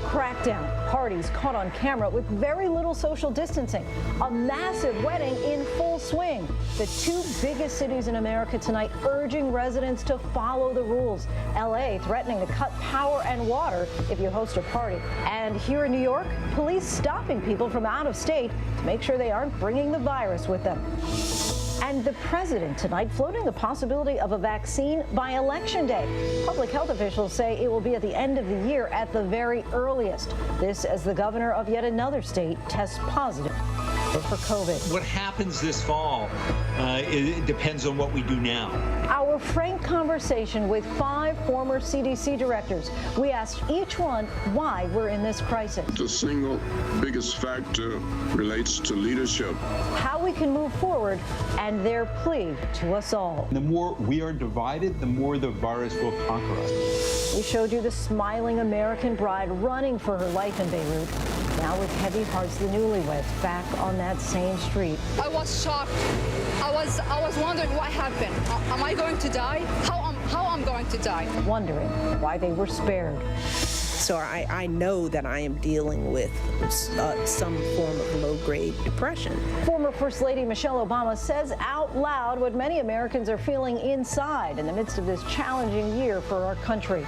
Crackdown. Parties caught on camera with very little social distancing. A massive wedding in full swing. The two biggest cities in America tonight urging residents to follow the rules. LA threatening to cut power and water if you host a party. And here in New York, police stopping people from out of state to make sure they aren't bringing the virus with them. And the president tonight floating the possibility of a vaccine by Election Day. Public health officials say it will be at the end of the year at the very earliest. This as the governor of yet another state tests positive for COVID. What happens this fall, it depends on what we do now. Our frank conversation with 5 former CDC directors. We asked each one why we're in this crisis. The single biggest factor relates to leadership. How we can move forward and their plea to us all. The more we are divided, the more the virus will conquer us. We showed you the smiling American bride running for her life in Beirut. Now with heavy hearts, the newlyweds back on that same street. I was shocked. I was wondering what happened. Am I going to die? How I'm going to die? Wondering why they were spared. So I know that I am dealing with some form of low-grade depression. Former First Lady Michelle Obama says out loud what many Americans are feeling inside in the midst of this challenging year for our country.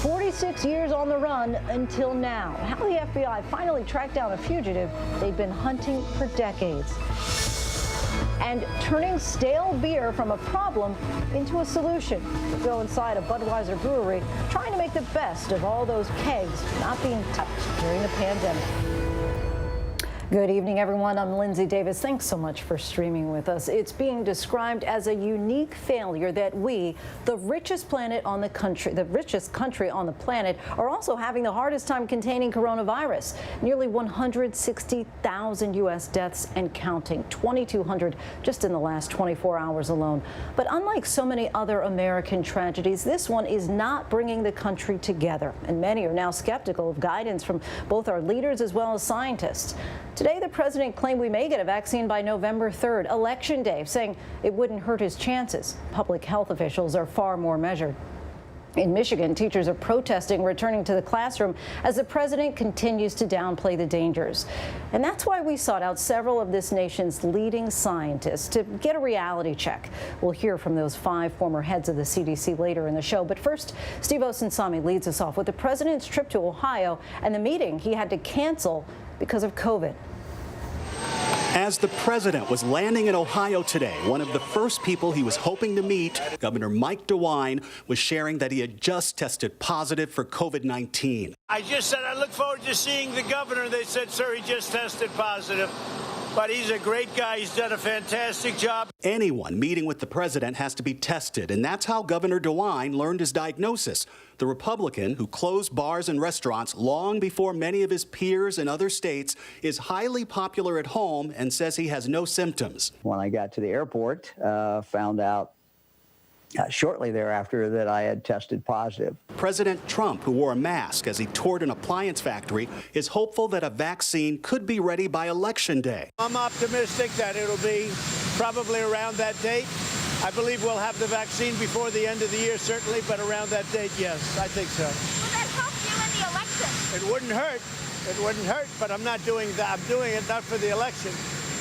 46 years on the run until now. How the FBI finally tracked down a fugitive they'd been hunting for decades. And turning stale beer from a problem into a solution. We go inside a Budweiser brewery, trying to make the best of all those kegs not being touched during the pandemic. Good evening, everyone. I'm Lindsay Davis. Thanks so much for streaming with us. It's being described as a unique failure that we, the richest country on the planet, are also having the hardest time containing coronavirus. Nearly 160,000 U.S. deaths and counting, 2,200 just in the last 24 hours alone. But unlike so many other American tragedies, this one is not bringing the country together. And many are now skeptical of guidance from both our leaders as well as scientists. Today, the president claimed we may get a vaccine by November 3rd, Election Day, saying it wouldn't hurt his chances. Public health officials are far more measured. In Michigan, teachers are protesting returning to the classroom as the president continues to downplay the dangers. And that's why we sought out several of this nation's leading scientists to get a reality check. We'll hear from those 5 former heads of the CDC later in the show. But first, Steve Osunsami leads us off with the president's trip to Ohio and the meeting he had to cancel because of COVID. As the president was landing in Ohio today, one of the first people he was hoping to meet, Governor Mike DeWine, was sharing that he had just tested positive for COVID-19. I just said I look forward to seeing the governor. They said, sir, he just tested positive. But he's a great guy. He's done a fantastic job. Anyone meeting with the president has to be tested, and that's how Governor DeWine learned his diagnosis. The Republican, who closed bars and restaurants long before many of his peers in other states, is highly popular at home and says he has no symptoms. When I got to the airport, found out shortly thereafter that I had tested positive. President Trump, who wore a mask as he toured an appliance factory, is hopeful that a vaccine could be ready by Election Day. I'm optimistic that it'll be probably around that date. I believe we'll have the vaccine before the end of the year, certainly, but around that date, yes, I think so. Will that help you in the election? It wouldn't hurt. It wouldn't hurt, but I'm not doing that. I'm doing it not for the election.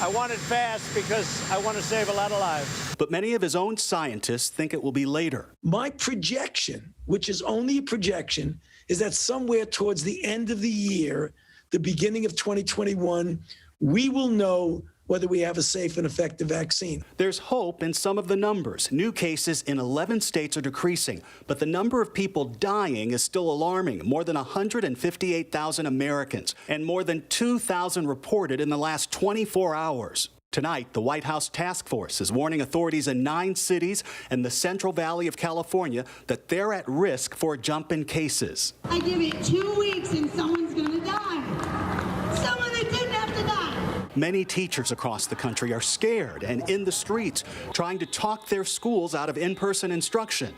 I want it fast because I want to save a lot of lives. But many of his own scientists think it will be later. My projection, which is only a projection, is that somewhere towards the end of the year, the beginning of 2021, we will know whether we have a safe and effective vaccine. There's hope in some of the numbers. New cases in 11 states are decreasing, but the number of people dying is still alarming. More than 158,000 Americans, and more than 2,000 reported in the last 24 hours. Tonight, the White House task force is warning authorities in 9 cities and the Central Valley of California that they're at risk for a jump in cases. I give it 2 weeks and someone's going to die. Someone that didn't have to die. Many teachers across the country are scared and in the streets trying to talk their schools out of in-person instruction.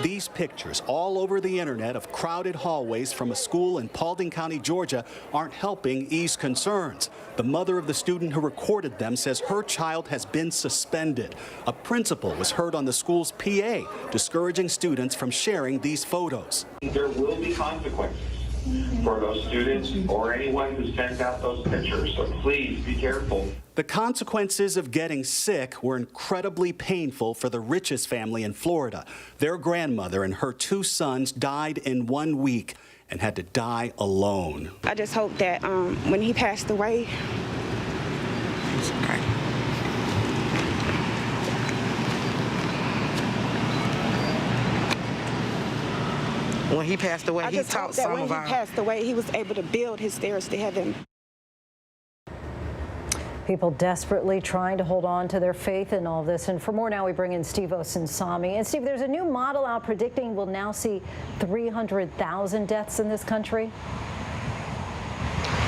These pictures all over the internet of crowded hallways from a school in Paulding County, Georgia, aren't helping ease concerns. The mother of the student who recorded them says her child has been suspended. A principal was heard on the school's PA, discouraging students from sharing these photos. There will be consequences for those students or anyone who sends out those pictures, so please be careful. The consequences of getting sick were incredibly painful for the Riches family in Florida. Their grandmother and her 2 sons died in 1 week and had to die alone. I just hope that when he passed away, when he passed away, he taught some of our... when he passed away, he was able to build his stairs to heaven. People desperately trying to hold on to their faith in all this. And for more now, we bring in Steve Osinsami. And Steve, there's a new model out predicting we'll now see 300,000 deaths in this country.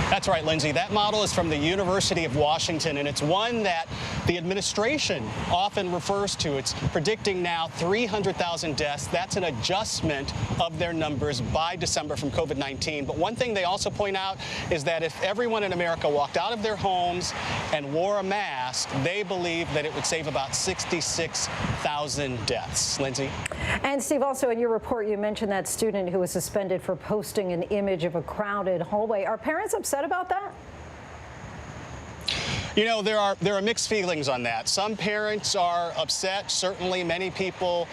That's right, Lindsay. That model is from the University of Washington, and it's one that the administration often refers to. It's predicting now 300,000 deaths. That's an adjustment of their numbers by December from COVID-19. But one thing they also point out is that if everyone in America walked out of their homes and wore a mask, they believe that it would save about 66,000 deaths. Lindsay? And Steve, also in your report, you mentioned that student who was suspended for posting an image of a crowded hallway. Are parents upset about that? You know, there are mixed feelings on that. Some parents are upset. Certainly, many people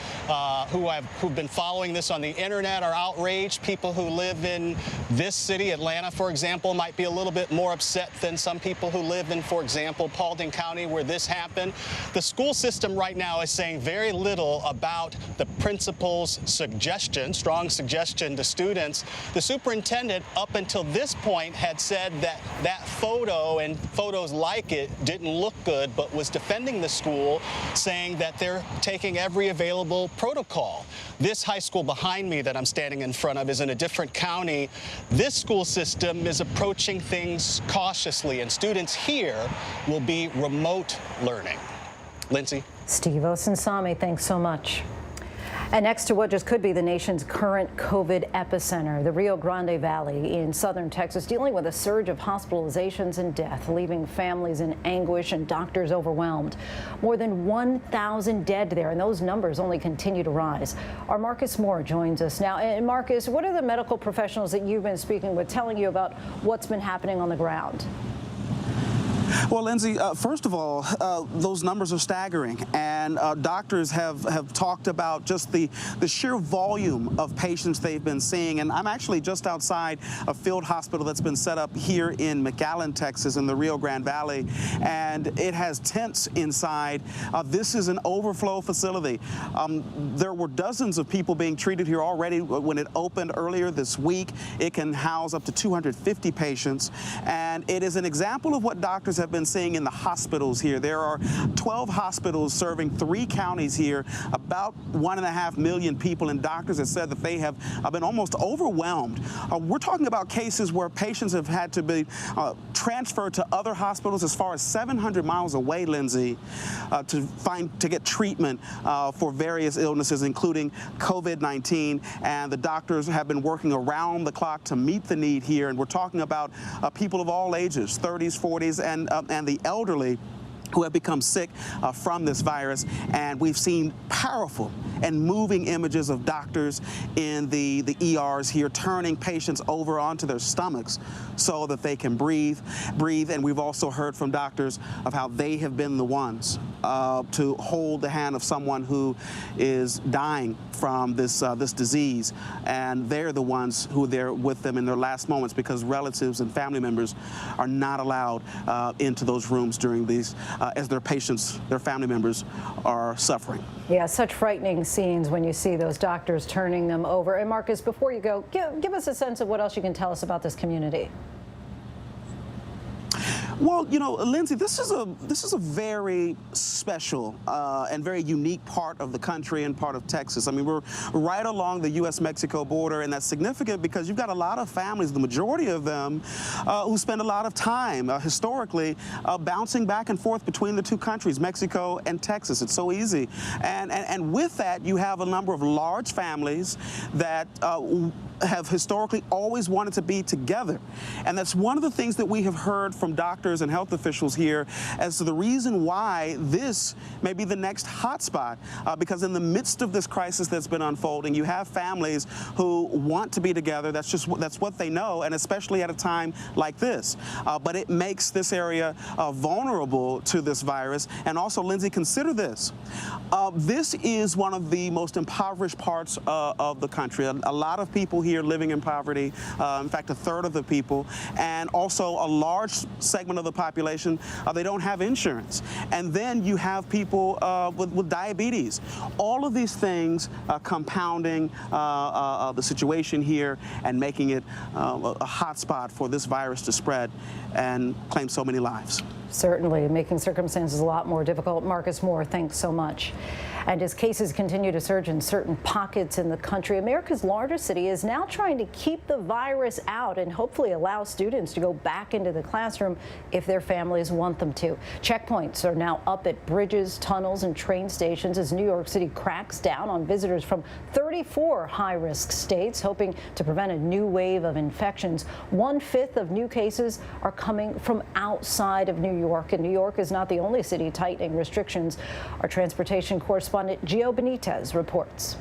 who've been following this on the internet are outraged. People who live in this city, Atlanta, for example, might be a little bit more upset than some people who live in, for example, Paulding County, where this happened. The school system right now is saying very little about the principal's suggestion, strong suggestion to students. The superintendent, up until this point, had said that that photo and photos like it didn't look good, but was defending the school, saying that they're taking every available protocol. This high school behind me that I'm standing in front of is in a different county. This school system is approaching things cautiously, and students here will be remote learning. Lindsay? Steve Osinsami, thanks so much. And next to what just could be the nation's current COVID epicenter, the Rio Grande Valley in southern Texas, dealing with a surge of hospitalizations and death, leaving families in anguish and doctors overwhelmed. More than 1,000 dead there, and those numbers only continue to rise. Our Marcus Moore joins us now. And Marcus, what are the medical professionals that you've been speaking with telling you about what's been happening on the ground? Well, Lindsay, first of all, those numbers are staggering, and doctors have talked about just the sheer volume of patients they've been seeing. And I'm actually just outside a field hospital that's been set up here in McAllen, Texas, in the Rio Grande Valley, and it has tents inside. This is an overflow facility. There were dozens of people being treated here already when it opened earlier this week. It can house up to 250 patients, and it is an example of what doctors have been seeing in the hospitals here. There are 12 hospitals serving 3 counties here, about 1.5 million people, and doctors have said that they have been almost overwhelmed. We're talking about cases where patients have had to be transferred to other hospitals as far as 700 miles away, Lindsay, to get treatment for various illnesses, including COVID-19, and the doctors have been working around the clock to meet the need here. And we're talking about people of all ages, 30s, 40s, and the elderly, who have become sick from this virus. And we've seen powerful and moving images of doctors in the ERs here turning patients over onto their stomachs so that they can breathe. And we've also heard from doctors of how they have been the ones to hold the hand of someone who is dying from this disease. And they're the ones who are there with them in their last moments, because relatives and family members are not allowed into those rooms during these as their patients, their family members, are suffering. Yeah, such frightening scenes when you see those doctors turning them over. And Marcus, before you go, give us a sense of what else you can tell us about this community. Well, you know, Lindsay, this is a very special and very unique part of the country and part of Texas. I mean, we're right along the U.S.-Mexico border, and that's significant because you've got a lot of families, the majority of them, who spend a lot of time historically bouncing back and forth between the two countries, Mexico and Texas. It's so easy. And with that, you have a number of large families that have historically always wanted to be together. And that's one of the things that we have heard from doctors and health officials here as to the reason why this may be the next hotspot, because in the midst of this crisis that's been unfolding, you have families who want to be together. That's what they know, and especially at a time like this. But it makes this area vulnerable to this virus. And also, Lindsay, consider this. This is one of the most impoverished parts of the country. A lot of people here living in poverty, in fact, a third of the people, and also a large segment of the population, they don't have insurance. And then you have people with diabetes. All of these things compounding the situation here and making it a hot spot for this virus to spread and claim so many lives. Certainly, making circumstances a lot more difficult. Marcus Moore, thanks so much. And as cases continue to surge in certain pockets in the country, America's largest city is now trying to keep the virus out and hopefully allow students to go back into the classroom if their families want them to. Checkpoints are now up at bridges, tunnels, and train stations as New York City cracks down on visitors from 34 high-risk states, hoping to prevent a new wave of infections. 1/5 of new cases are coming from outside of New York, and New York is not the only city tightening restrictions. Our transportation correspondent Gio Benitez reports.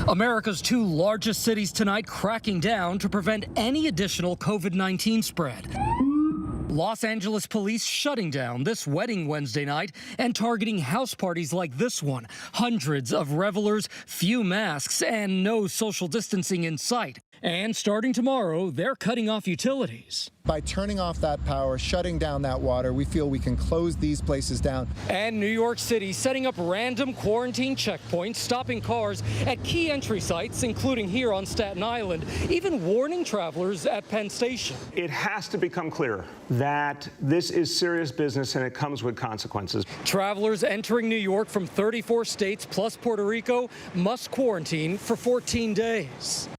America's two largest cities tonight cracking down to prevent any additional COVID-19 spread. Los Angeles police shutting down this wedding Wednesday night and targeting house parties like this one. Hundreds of revelers, few masks, and no social distancing in sight. And starting tomorrow, they're cutting off utilities. By turning off that power, shutting down that water, we feel we can close these places down. And New York City setting up random quarantine checkpoints, stopping cars at key entry sites, including here on Staten Island, even warning travelers at Penn Station. It has to become clear that this is serious business and it comes with consequences. Travelers entering New York from 34 states plus Puerto Rico must quarantine for 14 days.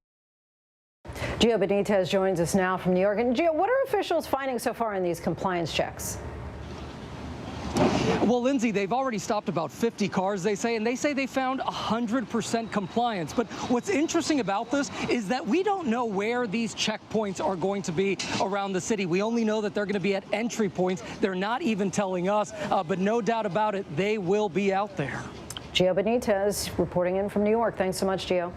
Gio Benitez joins us now from New York. And Gio, what are officials finding so far in these compliance checks? Well, Lindsay, they've already stopped about 50 cars, they say, and they say they found 100% compliance. But what's interesting about this is that we don't know where these checkpoints are going to be around the city. We only know that they're going to be at entry points. They're not even telling us, but no doubt about it, they will be out there. Gio Benitez reporting in from New York. Thanks so much, Gio.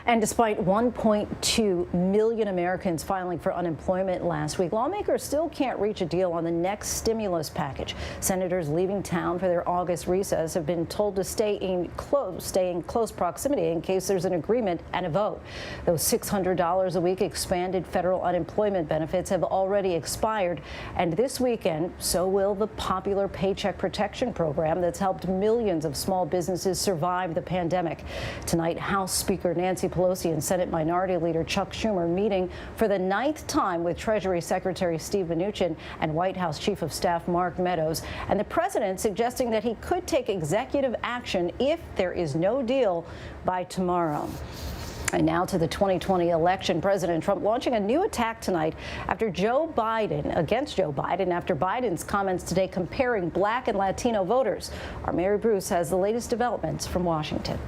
And despite 1.2 million Americans filing for unemployment last week, lawmakers still can't reach a deal on the next stimulus package. Senators leaving town for their August recess have been told to stay in close proximity in case there's an agreement and a vote. Those $600 a week expanded federal unemployment benefits have already expired. And this weekend, so will the popular Paycheck Protection Program that's helped millions of small businesses survive the pandemic. Tonight, House Speaker Nancy Pelosi and Senate Minority Leader Chuck Schumer meeting for the 9th time with Treasury Secretary Steve Mnuchin and White House Chief of Staff Mark Meadows, and the president suggesting that he could take executive action if there is no deal by tomorrow. And now to the 2020 election. President Trump launching a new attack tonight against Joe Biden after Biden's comments today comparing Black and Latino voters. Our Mary Bruce has the latest developments from Washington.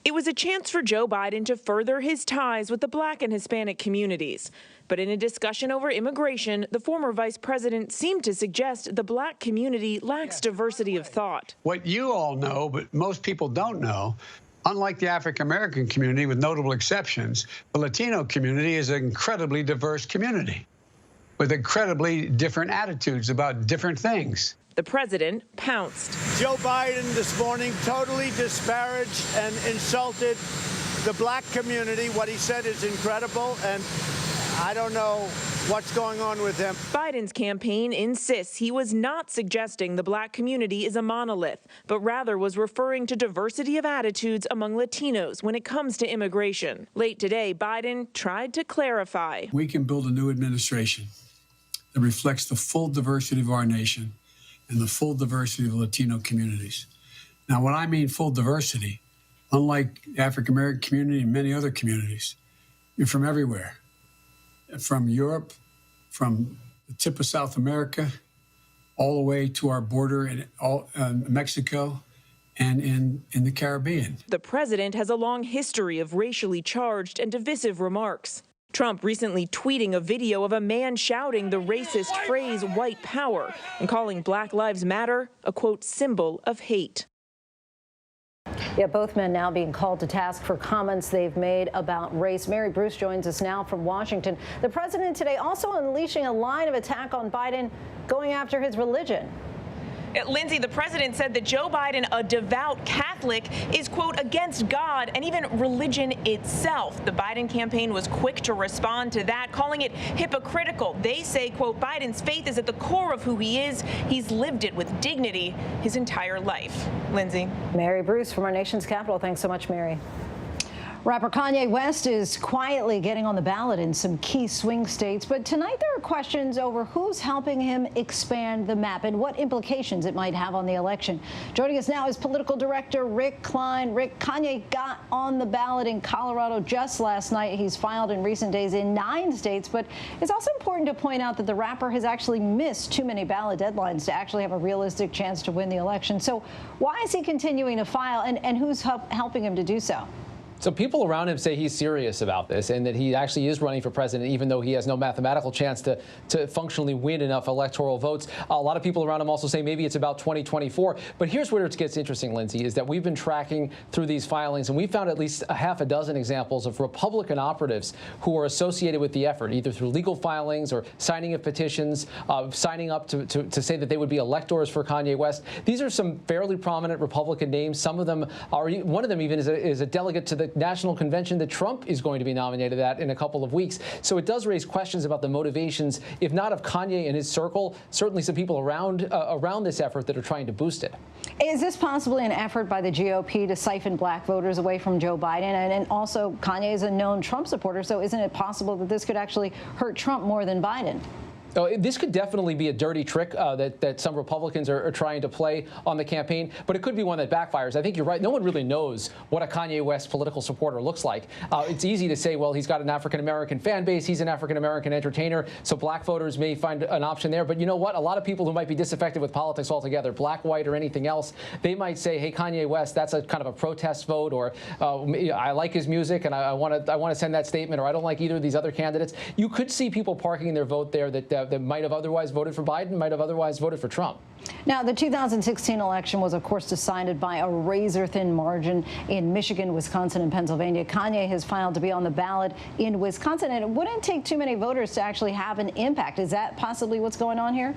It was a chance for Joe Biden to further his ties with the Black and Hispanic communities. But in a discussion over immigration, the former vice president seemed to suggest the Black community lacks diversity of thought. What you all know, but most people don't know, unlike the African-American community, with notable exceptions, the Latino community is an incredibly diverse community with incredibly different attitudes about different things. The president pounced. Joe Biden this morning totally disparaged and insulted the Black community. What he said is incredible, and I don't know what's going on with him. Biden's campaign insists he was not suggesting the Black community is a monolith, but rather was referring to diversity of attitudes among Latinos when it comes to immigration. Late today, Biden tried to clarify. We can build a new administration that reflects the full diversity of our nation and the full diversity of Latino communities. Now, when I mean full diversity, unlike the African American community and many other communities, you're from everywhere, from Europe, from the tip of South America, all the way to our border in Mexico and in the Caribbean. The president has a long history of racially charged and divisive remarks. Trump recently tweeting a video of a man shouting the racist phrase white power and calling Black Lives Matter a, quote, symbol of hate. Yeah, both men now being called to task for comments they've made about race. Mary Bruce joins us now from Washington. The president today also unleashing a line of attack on Biden, going after his religion. Lindsay, the president said that Joe Biden, a devout Catholic, is, quote, against God and even religion itself. The Biden campaign was quick to respond to that, calling it hypocritical. They say, quote, Biden's faith is at the core of who he is. He's lived it with dignity his entire life. Lindsay. Mary Bruce from our nation's capital. Thanks so much, Mary. Rapper Kanye West is quietly getting on the ballot in some key swing states, but tonight there are questions over who's helping him expand the map and what implications it might have on the election. Joining us now is political director Rick Klein. Rick, Kanye got on the ballot in Colorado just last night. He's filed in recent days in 9 states, but it's also important to point out that the rapper has actually missed too many ballot deadlines to actually have a realistic chance to win the election. So why is he continuing to file, and who's helping him to do so? So people around him say he's serious about this and that he actually is running for president, even though he has no mathematical chance to functionally win enough electoral votes. A lot of people around him also say maybe it's about 2024. But here's where it gets interesting, Lindsay, is that we've been tracking through these filings, and we found at least a half a dozen examples of Republican operatives who are associated with the effort, either through legal filings or signing of petitions, signing up to say that they would be electors for Kanye West. These are some fairly prominent Republican names. Some of them are, one of them even is a delegate to the national convention that Trump is going to be nominated at in a couple of weeks. So it does raise questions about the motivations, if not of Kanye and his circle, certainly some people around this effort that are trying to boost it. Is this possibly an effort by the GOP to siphon black voters away from Joe Biden? And also, Kanye is a known Trump supporter, so isn't it possible that this could actually hurt Trump more than Biden? Oh, this could definitely be a dirty trick that some Republicans are trying to play on the campaign, but it could be one that backfires. I think you're right. No one really knows what a Kanye West political supporter looks like. It's easy to say, well, he's got an African-American fan base. He's an African-American entertainer, so black voters may find an option there. But you know what? A lot of people who might be disaffected with politics altogether, black, white, or anything else, they might say, hey, Kanye West, that's a kind of a protest vote, or I like his music and I want to send that statement, or I don't like either of these other candidates. You could see people parking their vote there that might have otherwise voted for Biden, might have otherwise voted for Trump. Now, the 2016 election was, of course, decided by a razor-thin margin in Michigan, Wisconsin, and Pennsylvania. Kanye has filed to be on the ballot in Wisconsin, and it wouldn't take too many voters to actually have an impact. Is that possibly what's going on here?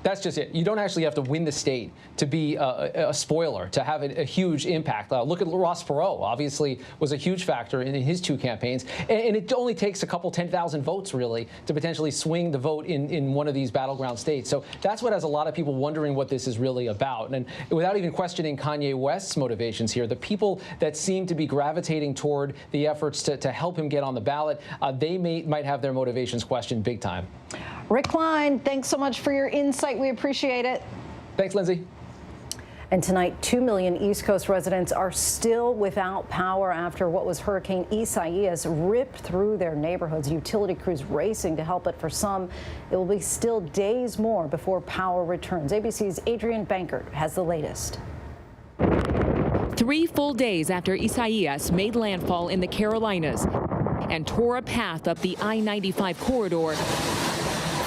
That's just it. You don't actually have to win the state to be a spoiler, to have a huge impact. Look at Ross Perot, obviously was a huge factor in his 2 campaigns. And it only takes a couple 10,000 votes, really, to potentially swing the vote in one of these battleground states. So that's what has a lot of people wondering what this is really about. And without even questioning Kanye West's motivations here, the people that seem to be gravitating toward the efforts to help him get on the ballot, they might have their motivations questioned big time. Rick Klein, thanks so much for your insight. We appreciate it. Thanks, Lindsay. And tonight, 2 million East Coast residents are still without power after what was Hurricane Isaias ripped through their neighborhoods. Utility crews racing to help, but for some, it will be still days more before power returns. ABC's Adrienne Bankert has the latest. 3 full days after Isaias made landfall in the Carolinas and tore a path up the I-95 corridor,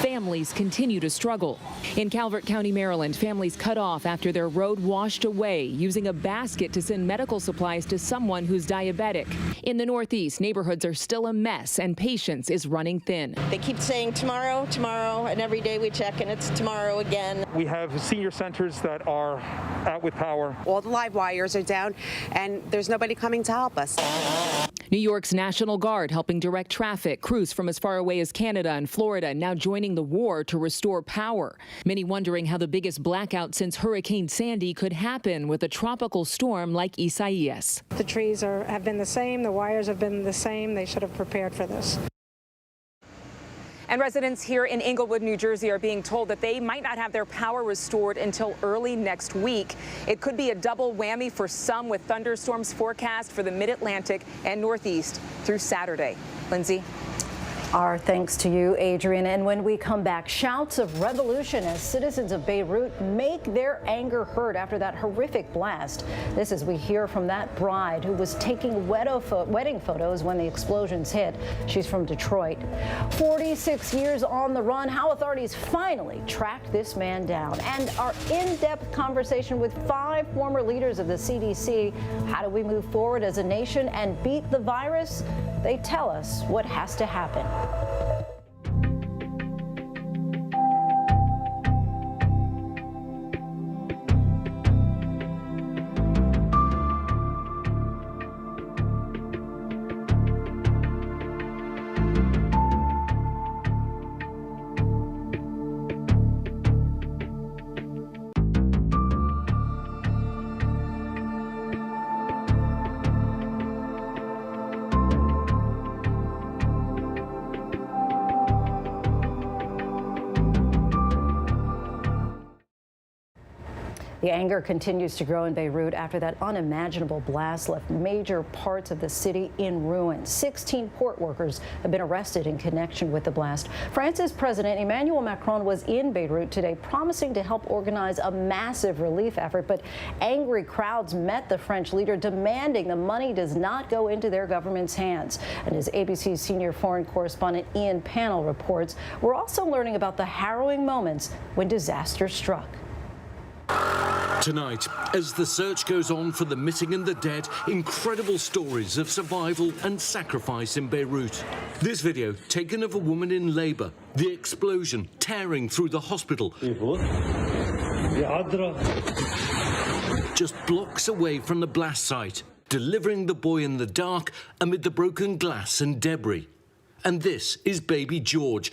families continue to struggle. In Calvert County, Maryland, families cut off after their road washed away, using a basket to send medical supplies to someone who's diabetic. In the Northeast, neighborhoods are still a mess and patience is running thin. They keep saying tomorrow, tomorrow, and every day we check and it's tomorrow again. We have senior centers that are out with power. All the live wires are down and there's nobody coming to help us. New York's National Guard helping direct traffic. Crews from as far away as Canada and Florida now joining the war to restore power. Many wondering how the biggest blackout since Hurricane Sandy could happen with a tropical storm like Isaias. The trees have been the same. The wires have been the same. They should have prepared for this. And residents here in Englewood, New Jersey are being told that they might not have their power restored until early next week. It could be a double whammy for some, with thunderstorms forecast for the mid-Atlantic and Northeast through Saturday. Lindsay. Our thanks to you, Adrian. And when we come back, shouts of revolution as citizens of Beirut make their anger heard after that horrific blast. This as we hear from that bride who was taking wedding photos when the explosions hit. She's from Detroit. 46 years on the run, how authorities finally tracked this man down. And our in-depth conversation with 5 former leaders of the CDC. How do we move forward as a nation and beat the virus? They tell us what has to happen. The anger continues to grow in Beirut after that unimaginable blast left major parts of the city in ruins. 16 port workers have been arrested in connection with the blast. France's President Emmanuel Macron was in Beirut today, promising to help organize a massive relief effort. But angry crowds met the French leader, demanding the money does not go into their government's hands. And as ABC's senior foreign correspondent Ian Pannell reports, we're also learning about the harrowing moments when disaster struck. Tonight, as the search goes on for the missing and the dead, incredible stories of survival and sacrifice in Beirut. This video taken of a woman in labor, the explosion tearing through the hospital, just blocks away from the blast site, delivering the boy in the dark amid the broken glass and debris. And this is baby George.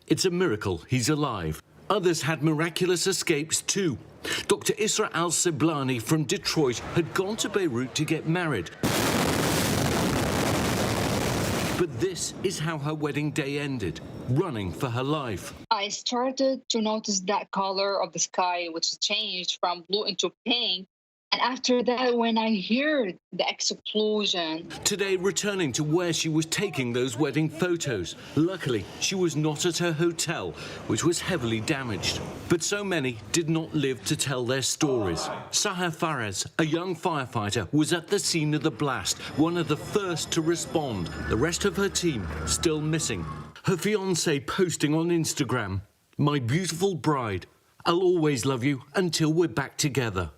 It's a miracle he's alive. Others had miraculous escapes too. Dr. Isra al-Seblani from Detroit had gone to Beirut to get married. But this is how her wedding day ended, running for her life. I started to notice that color of the sky, which changed from blue into pink. And after that, when I heard the explosion. Today, returning to where she was taking those wedding photos. Luckily, she was not at her hotel, which was heavily damaged. But so many did not live to tell their stories. Sahar Fares, a young firefighter, was at the scene of the blast, one of the first to respond. The rest of her team still missing. Her fiancé posting on Instagram, "My beautiful bride, I'll always love you until we're back together."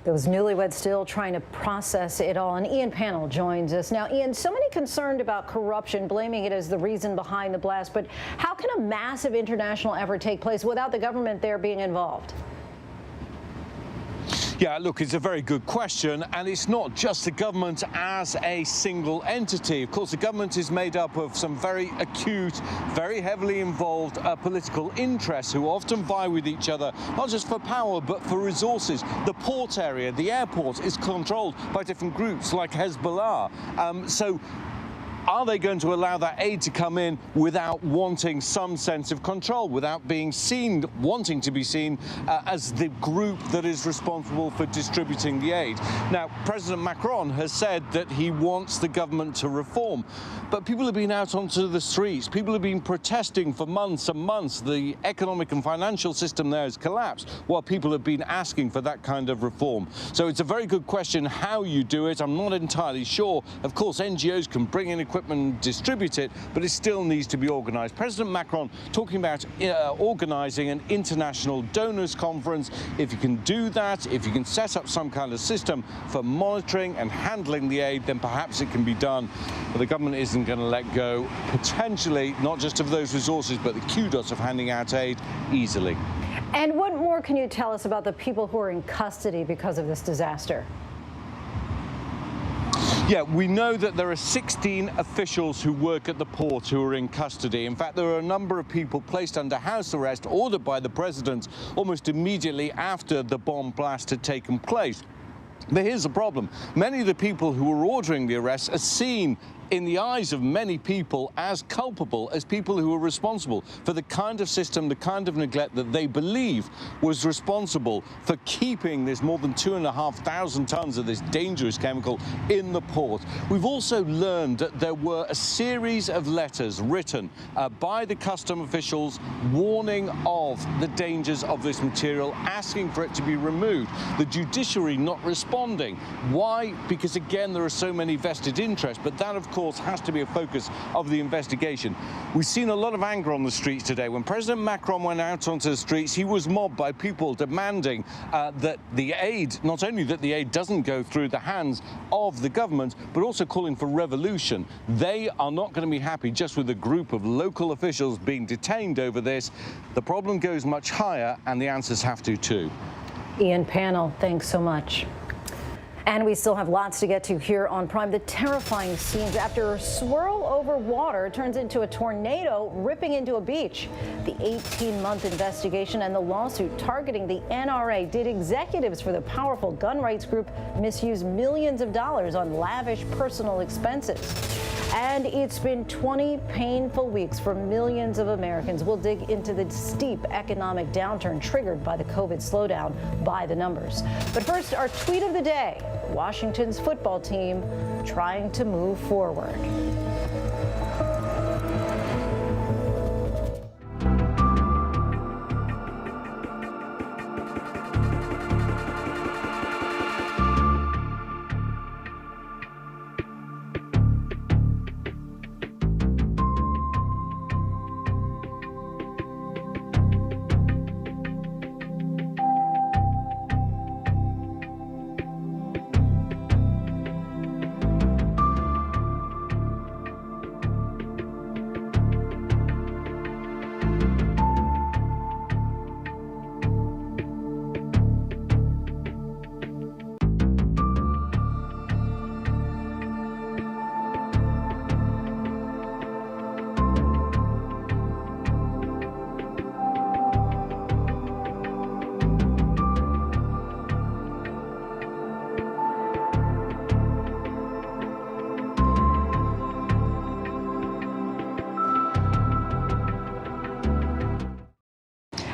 Those newlyweds still trying to process it all. And Ian Pannell joins us. Now, Ian, so many concerned about corruption, blaming it as the reason behind the blast. But how can a massive international effort take place without the government there being involved? Yeah, look, it's a very good question, and it's not just the government as a single entity. Of course, the government is made up of some very acute, very heavily involved political interests who often vie with each other, not just for power, but for resources. The port area, the airport, is controlled by different groups like Hezbollah. So are they going to allow that aid to come in without wanting some sense of control, without being seen, wanting to be seen as the group that is responsible for distributing the aid? Now, President Macron has said that he wants the government to reform, but people have been out onto the streets. People have been protesting for months and months. The economic and financial system there has collapsed while people have been asking for that kind of reform. So it's a very good question how you do it. I'm not entirely sure. Of course, NGOs can bring in equipment and distribute it, but it still needs to be organised. President Macron talking about organising an international donors conference. If you can do that, if you can set up some kind of system for monitoring and handling the aid, then perhaps it can be done. But the government isn't going to let go, potentially, not just of those resources, but the kudos of handing out aid easily. And what more can you tell us about the people who are in custody because of this disaster? Yeah, we know that there are 16 officials who work at the port who are in custody. In fact, there are a number of people placed under house arrest ordered by the president almost immediately after the bomb blast had taken place. But here's the problem. Many of the people who were ordering the arrests are seen in the eyes of many people, as culpable as people who are responsible for the kind of system, the kind of neglect that they believe was responsible for keeping this more than 2,500 tons of this dangerous chemical in the port. We've also learned that there were a series of letters written by the custom officials warning of the dangers of this material, asking for it to be removed. The judiciary not responding. Why? Because again, there are so many vested interests, but that of course has to be a focus of the investigation. We've seen a lot of anger on the streets today. When President Macron went out onto the streets, he was mobbed by people demanding that the aid, not only that the aid doesn't go through the hands of the government, but also calling for revolution. They are not going to be happy just with a group of local officials being detained over this. The problem goes much higher, and the answers have to too. Ian Pannell, thanks so much. And we still have lots to get to here on Prime. The terrifying scenes after a swirl over water turns into a tornado ripping into a beach. The 18-month investigation and the lawsuit targeting the NRA. Did executives for the powerful gun rights group misuse millions of dollars on lavish personal expenses? And it's been 20 painful weeks for millions of Americans. We'll dig into the steep economic downturn triggered by the COVID slowdown by the numbers. But first, our tweet of the day. Washington's football team trying to move forward.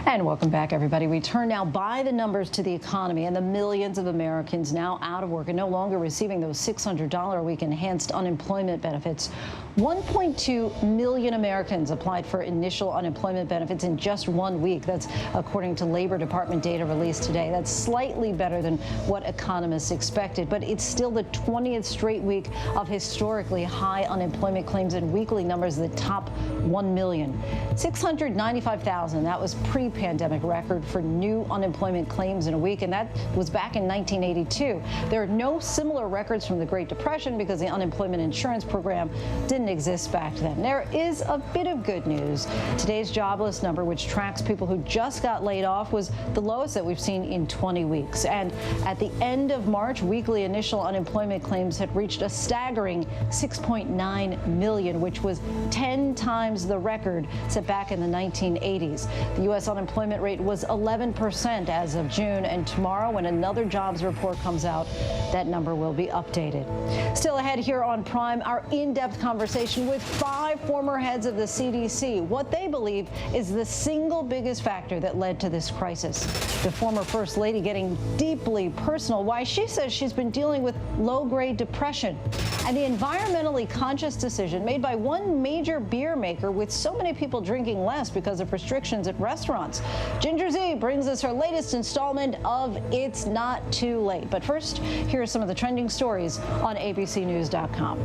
And welcome back, everybody. We turn now by the numbers to the economy and the millions of Americans now out of work and no longer receiving those $600 a week enhanced unemployment benefits. 1.2 million Americans applied for initial unemployment benefits in just 1 week. That's according to Labor Department data released today. That's slightly better than what economists expected, but it's still the 20th straight week of historically high unemployment claims and weekly numbers that top 1 million. 695,000, that was pre-pandemic record for new unemployment claims in a week, and that was back in 1982. There are no similar records from the Great Depression because the unemployment insurance program didn't exist back then. There is a bit of good news. Today's jobless number, which tracks people who just got laid off, was the lowest that we've seen in 20 weeks. And at the end of March, weekly initial unemployment claims had reached a staggering 6.9 million, which was 10 times the record set back in the 1980s. The U.S. unemployment rate was 11% as of June, and tomorrow, when another jobs report comes out, that number will be updated. Still ahead here on Prime, our in-depth conversation with 5 former heads of the CDC, what they believe is the single biggest factor that led to this crisis. The former First Lady getting deeply personal, why she says she's been dealing with low-grade depression, and the environmentally conscious decision made by one major beer maker with so many people drinking less because of restrictions at restaurants. Ginger Z brings us her latest installment of It's Not Too Late. But first, here are some of the trending stories on abcnews.com.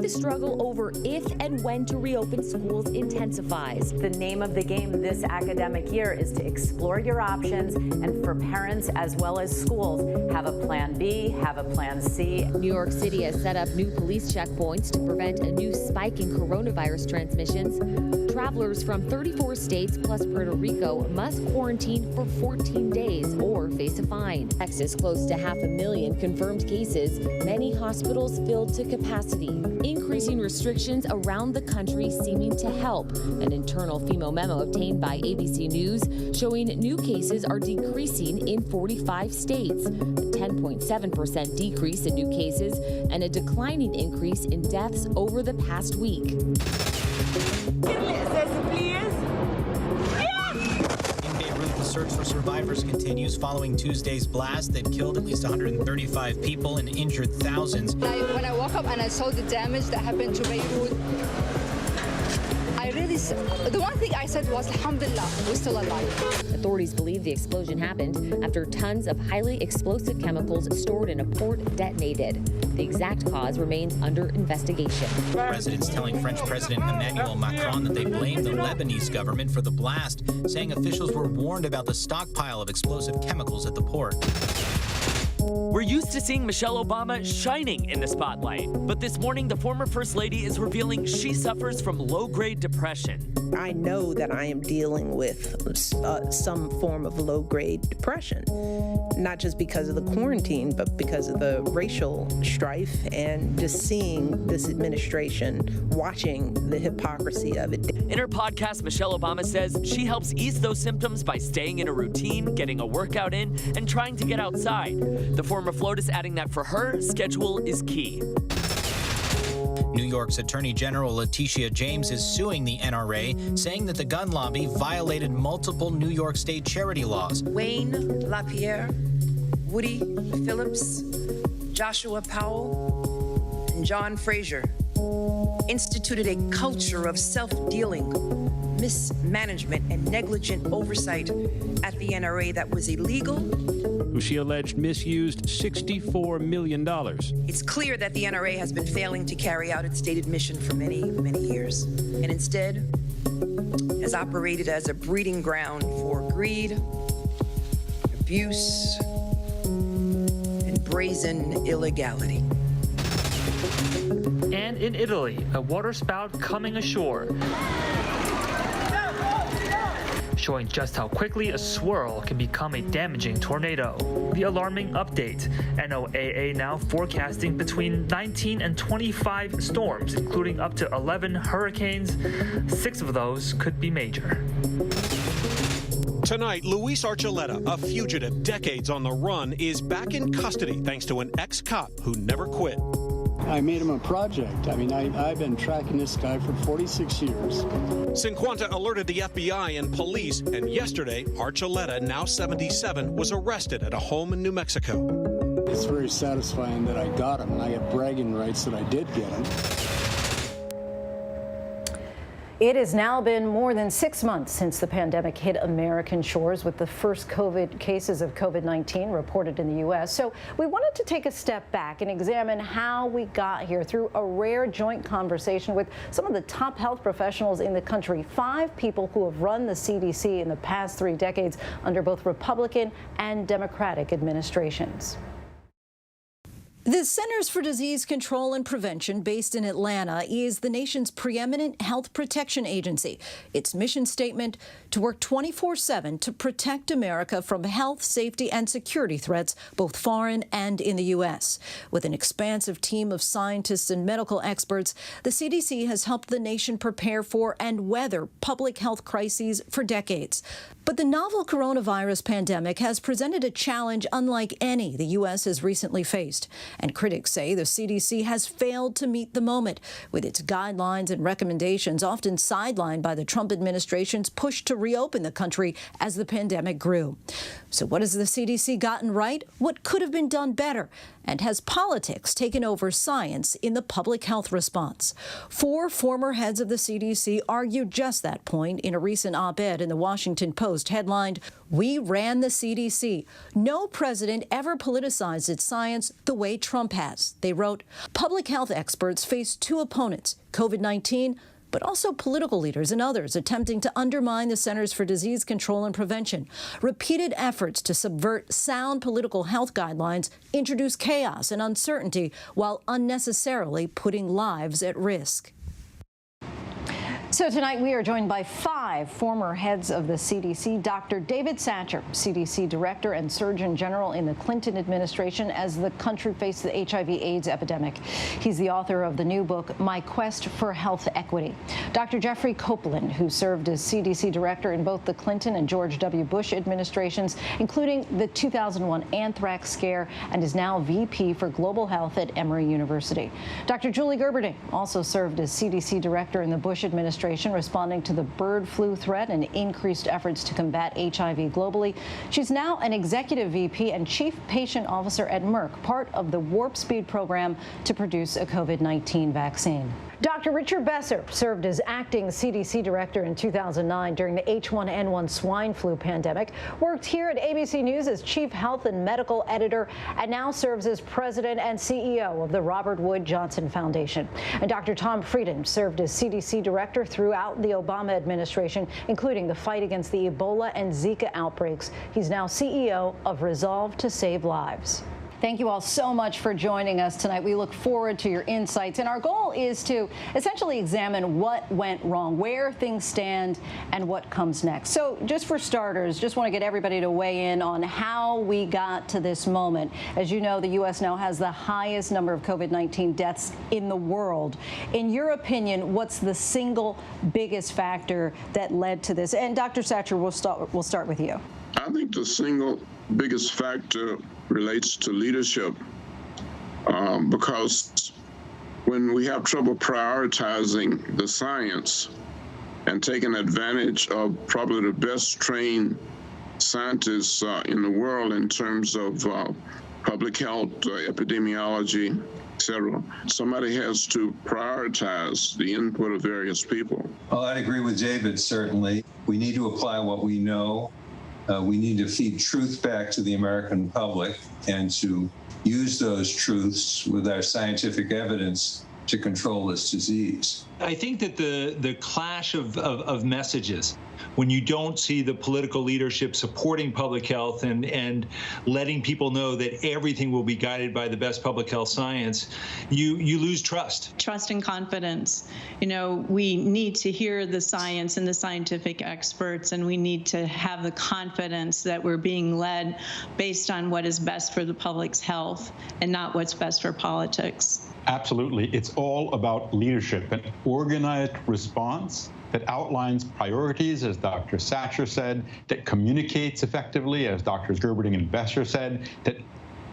the struggle over if and when to reopen schools intensifies. The name of the game this academic year is to explore your options, and for parents as well as schools, have a plan B, have a plan C. New York City has set up new police checkpoints to prevent a new spike in coronavirus transmissions. Travelers from 34 states plus Puerto Rico must quarantine for 14 days or face a fine. Texas close to 500,000 confirmed cases, many hospitals filled to capacity. Increasing restrictions around the country seeming to help. An internal FEMO memo obtained by ABC News showing new cases are decreasing in 45 states, a 10.7% decrease in new cases, and a declining increase in deaths over the past week. In Beirut, the search for survivors continues following Tuesday's blast that killed at least 135 people and injured thousands. When I woke up and I saw the damage that happened to Beirut, the one thing I said was, alhamdulillah, we're still alive. Authorities believe the explosion happened after tons of highly explosive chemicals stored in a port detonated. The exact cause remains under investigation. Residents telling French President Emmanuel Macron that they blame the Lebanese government for the blast, saying officials were warned about the stockpile of explosive chemicals at the port. We're used to seeing Michelle Obama shining in the spotlight, but this morning the former First Lady is revealing she suffers from low-grade depression. I know that I am dealing with some form of low-grade depression, not just because of the quarantine, but because of the racial strife and just seeing this administration, watching the hypocrisy of it. In her podcast, Michelle Obama says she helps ease those symptoms by staying in a routine, getting a workout in, and trying to get outside. The former FLOTUS adding that for her, schedule is key. New York's Attorney General Letitia James is suing the NRA, saying that the gun lobby violated multiple New York State charity laws. Wayne LaPierre, Woody Phillips, Joshua Powell, and John Frazier instituted a culture of self-dealing, mismanagement, and negligent oversight at the NRA that was illegal. Who she alleged misused $64 million. It's clear that the NRA has been failing to carry out its stated mission for many, many years, and instead has operated as a breeding ground for greed, abuse, and brazen illegality. And in Italy, a waterspout coming ashore, showing just how quickly a swirl can become a damaging tornado. The alarming update, NOAA now forecasting between 19 and 25 storms, including up to 11 hurricanes. 6 of those could be major. Tonight, Luis Archuleta, a fugitive decades on the run, is back in custody thanks to an ex-cop who never quit. I made him a project. I mean, I've been tracking this guy for 46 years. Cinquanta alerted the FBI and police, and yesterday, Archuleta, now 77, was arrested at a home in New Mexico. It's very satisfying that I got him, and I have bragging rights that I did get him. It has now been more than 6 months since the pandemic hit American shores, with the first cases of COVID-19 reported in the U.S. So we wanted to take a step back and examine how we got here through a rare joint conversation with some of the top health professionals in the country, 5 people who have run the CDC in the past 3 decades under both Republican and Democratic administrations. The Centers for Disease Control and Prevention, based in Atlanta, is the nation's preeminent health protection agency. Its mission statement: to work 24/7 to protect America from health, safety, and security threats, both foreign and in the U.S. With an expansive team of scientists and medical experts, the CDC has helped the nation prepare for and weather public health crises for decades. But the novel coronavirus pandemic has presented a challenge unlike any the U.S. has recently faced. And critics say the CDC has failed to meet the moment, with its guidelines and recommendations often sidelined by the Trump administration's push to reopen the country as the pandemic grew. So what has the CDC gotten right? What could have been done better? And has politics taken over science in the public health response? 4 former heads of the CDC argued just that point in a recent op-ed in the Washington Post. Post headlined, "We ran the CDC. No president ever politicized its science the way Trump has." They wrote, public health experts face two opponents, COVID-19, but also political leaders and others attempting to undermine the Centers for Disease Control and Prevention. Repeated efforts to subvert sound political health guidelines introduce chaos and uncertainty while unnecessarily putting lives at risk. So tonight we are joined by 5 former heads of the CDC. Dr. David Satcher, CDC Director and Surgeon General in the Clinton administration as the country faced the HIV/AIDS epidemic. He's the author of the new book, My Quest for Health Equity. Dr. Jeffrey Copeland, who served as CDC Director in both the Clinton and George W. Bush administrations, including the 2001 anthrax scare, and is now VP for Global Health at Emory University. Dr. Julie Gerberding also served as CDC Director in the Bush administration, responding to the bird flu threat and increased efforts to combat HIV globally. She's now an executive VP and chief patient officer at Merck, part of the Warp Speed program to produce a COVID-19 vaccine. Dr. Richard Besser served as acting CDC director in 2009 during the H1N1 swine flu pandemic, worked here at ABC News as chief health and medical editor, and now serves as president and CEO of the Robert Wood Johnson Foundation. And Dr. Tom Frieden served as CDC director throughout the Obama administration, including the fight against the Ebola and Zika outbreaks. He's now CEO of Resolve to Save Lives. Thank you all so much for joining us tonight. We look forward to your insights, and our goal is to essentially examine what went wrong, where things stand, and what comes next. So just for starters, just want to get everybody to weigh in on how we got to this moment. As you know, the U.S. now has the highest number of COVID-19 deaths in the world. In your opinion, what's the single biggest factor that led to this? And Dr. Satcher, we'll start with you. I think the single biggest factor relates to leadership, because when we have trouble prioritizing the science and taking advantage of probably the best trained scientists in the world in terms of public health, epidemiology, etc., somebody has to prioritize the input of various people. Well, I'd agree with David, certainly. We need to apply what we know. We need to feed truth back to the American public and to use those truths with our scientific evidence to control this disease. I think that the clash of messages, when you don't see the political leadership supporting public health and letting people know that everything will be guided by the best public health science, you lose trust. Trust and confidence. You know, we need to hear the science and the scientific experts, and we need to have the confidence that we're being led based on what is best for the public's health and not what's best for politics. Absolutely. It's all about leadership, an organized response that outlines priorities, as Dr. Satcher said, that communicates effectively, as Drs. Gerberding and Besser said, that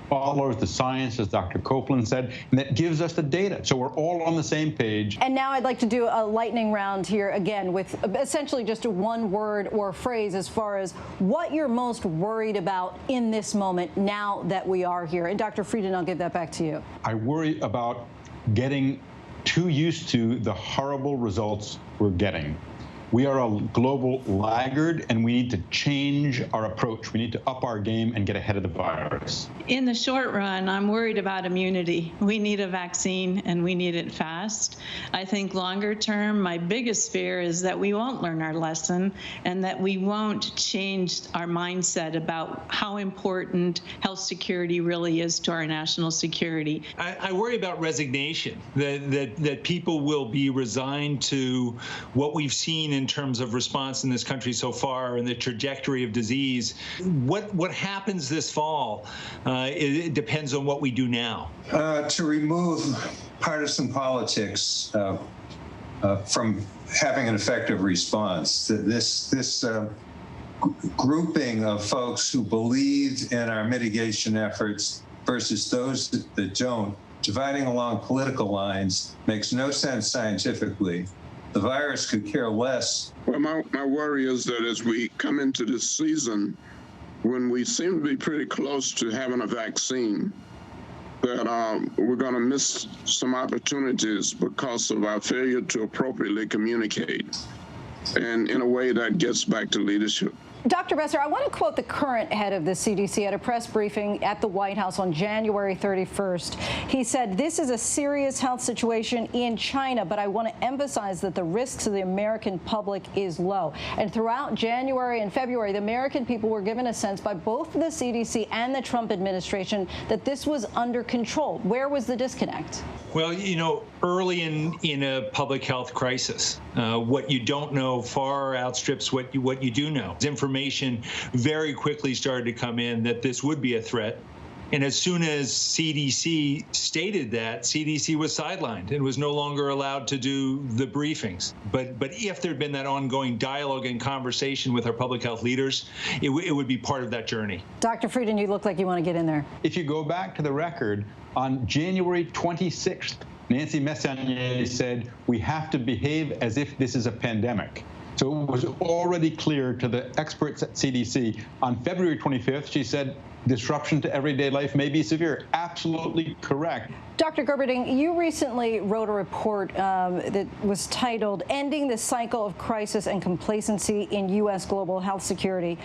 follows the science, as Dr. Copeland said, and that gives us the data. So we're all on the same page. And now I'd like to do a lightning round here again with essentially just a one word or phrase as far as what you're most worried about in this moment now that we are here. And Dr. Frieden, I'll give that back to you. I worry about getting too used to the horrible results we're getting. We are a global laggard, and we need to change our approach. We need to up our game and get ahead of the virus. In the short run, I'm worried about immunity. We need a vaccine, and we need it fast. I think longer term, my biggest fear is that we won't learn our lesson and that we won't change our mindset about how important health security really is to our national security. I worry about resignation, that people will be resigned to what we've seen in terms of response in this country so far and the trajectory of disease. What happens this fall, it depends on what we do now. To remove partisan politics from having an effective response, this grouping of folks who believe in our mitigation efforts versus those that don't, dividing along political lines makes no sense scientifically. The virus could care less. Well, my worry is that as we come into this season, when we seem to be pretty close to having a vaccine, that we're going to miss some opportunities because of our failure to appropriately communicate, and in a way that gets back to leadership. Dr. Besser, I want to quote the current head of the CDC at a press briefing at the White House on January 31st. He said, "This is a serious health situation in China, but I want to emphasize that the risks to the American public is low." And throughout January and February, the American people were given a sense by both the CDC and the Trump administration that this was under control. Where was the disconnect? Well, you know, early in a public health crisis, what you don't know far outstrips what you do know. Information very quickly started to come in that this would be a threat. And as soon as CDC stated that, CDC was sidelined and was no longer allowed to do the briefings. But if there'd been that ongoing dialogue and conversation with our public health leaders, it would be part of that journey. Dr. Frieden, you look like you want to get in there. If you go back to the record, on January 26th, Nancy Messonnier said, "We have to behave as if this is a pandemic." So it was already clear to the experts at CDC. On February 25th, she said, "Disruption to everyday life may be severe." Absolutely correct. Dr. Gerberding, you recently wrote a report that was titled "Ending the Cycle of Crisis and Complacency in U.S. Global Health Security."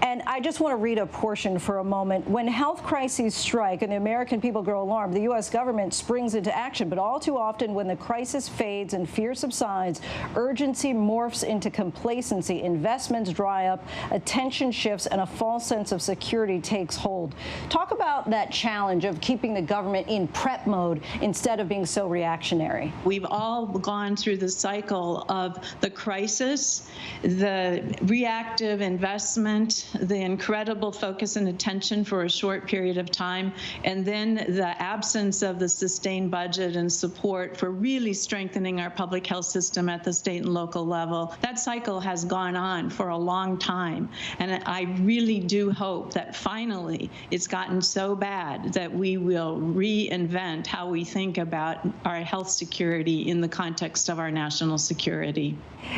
And I just want to read a portion for a moment. When health crises strike and the American people grow alarmed, the U.S. government springs into action. But all too often, when the crisis fades and fear subsides, urgency morphs into complacency, investments dry up, attention shifts, and a false sense of security takes hold. Talk about that challenge of keeping the government in prep mode instead of being so reactionary. We've all gone through the cycle of the crisis, the reactive investment, the incredible focus and attention for a short period of time, and then the absence of the sustained budget and support for really strengthening our public health system at the state and local level. That cycle has gone on for a long time, and I really do hope that finally it's gotten so bad that we will reinvent how we think about our health security in the context of our national security.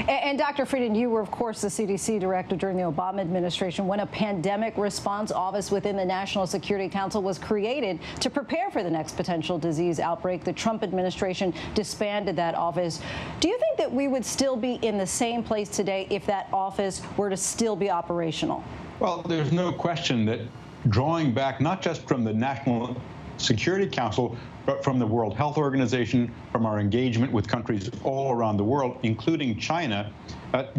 And Dr. Frieden, you were, of course, the CDC director during the Obama administration when a pandemic response office within the National Security Council was created to prepare for the next potential disease outbreak. The Trump administration disbanded that office. Do you think that we would still be in the same place today if that office were to still be operational? Well, there's no question that drawing back not just from the National Security Council, but from the World Health Organization, from our engagement with countries all around the world, including China,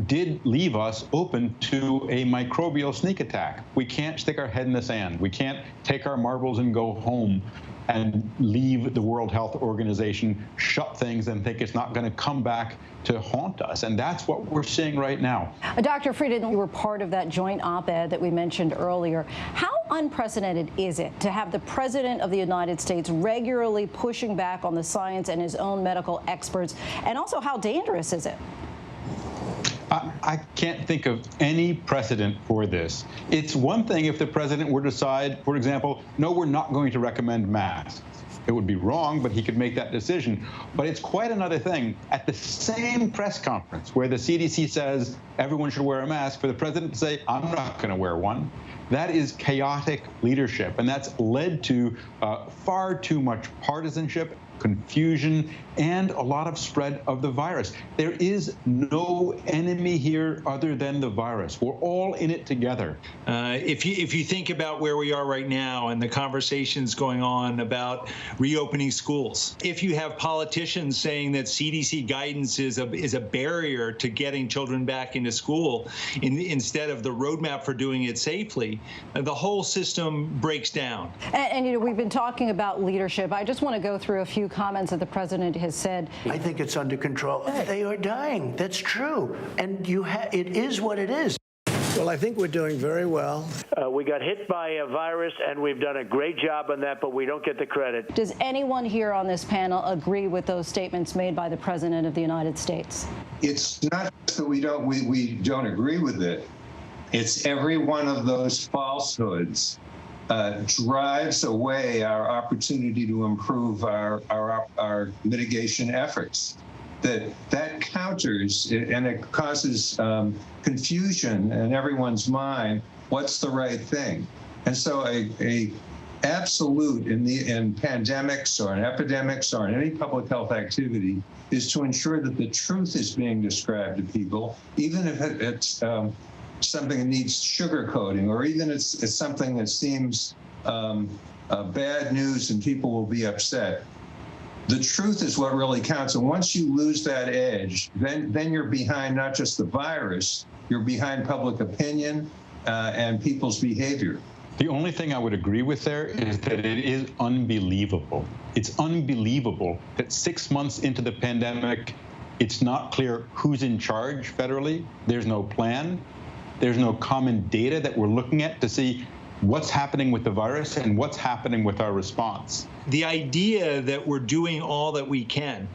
did leave us open to a microbial sneak attack. We can't stick our head in the sand. We can't take our marbles and go home and leave the World Health Organization, shut things, and think it's not going to come back to haunt us. And that's what we're seeing right now. Dr. Frieden, you were part of that joint op-ed that we mentioned earlier. How unprecedented is it to have the President of the United States regularly pushing back on the science and his own medical experts? And also, how dangerous is it? I can't think of any precedent for this. It's one thing if the president were to decide, for example, no, we're not going to recommend masks. It would be wrong, but he could make that decision. But it's quite another thing at the same press conference where the CDC says everyone should wear a mask for the president to say, I'm not going to wear one. That is chaotic leadership, and that's led to far too much partisanship, confusion, and a lot of spread of the virus. There is no enemy here other than the virus. We're all in it together. If you think about where we are right now and the conversations going on about reopening schools, if you have politicians saying that CDC guidance is a barrier to getting children back into school instead of the roadmap for doing it safely, the whole system breaks down. And you know, we've been talking about leadership. I just want to go through a few comments that the president has said. I think it's under control. They are dying. That's true. And it is what it is. Well, I think we're doing very well. We got hit by a virus, and we've done a great job on that, but we don't get the credit. Does anyone here on this panel agree with those statements made by the President of the United States? It's not that we don't agree with it. It's every one of those falsehoods drives away our opportunity to improve our mitigation efforts. That counters and it causes confusion in everyone's mind. What's the right thing? And so a absolute in pandemics or in epidemics or in any public health activity is to ensure that the truth is being described to people, even if it's something that needs sugarcoating, or even it's something that seems bad news and people will be upset. The truth is what really counts. And once you lose that edge, then you're behind not just the virus, you're behind public opinion and people's behavior. The only thing I would agree with there is that it is unbelievable. It's unbelievable that 6 months into the pandemic, it's not clear who's in charge federally. There's no plan. There's no common data that we're looking at to see what's happening with the virus and what's happening with our response. The idea that we're doing all that we can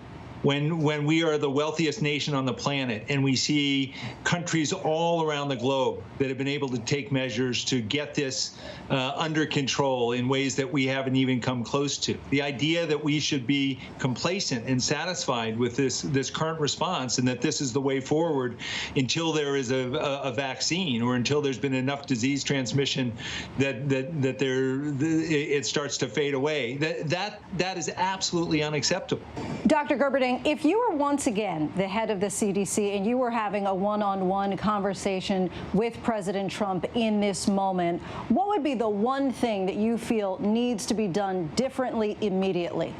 when we are the wealthiest nation on the planet and we see countries all around the globe that have been able to take measures to get this under control in ways that we haven't even come close to. The idea that we should be complacent and satisfied with this current response and that this is the way forward until there is a vaccine or until there's been enough disease transmission that it starts to fade away. That is absolutely unacceptable. Dr. Gerberding, if you were once again the head of the CDC and you were having a one-on-one conversation with President Trump in this moment, what would be the one thing that you feel needs to be done differently immediately?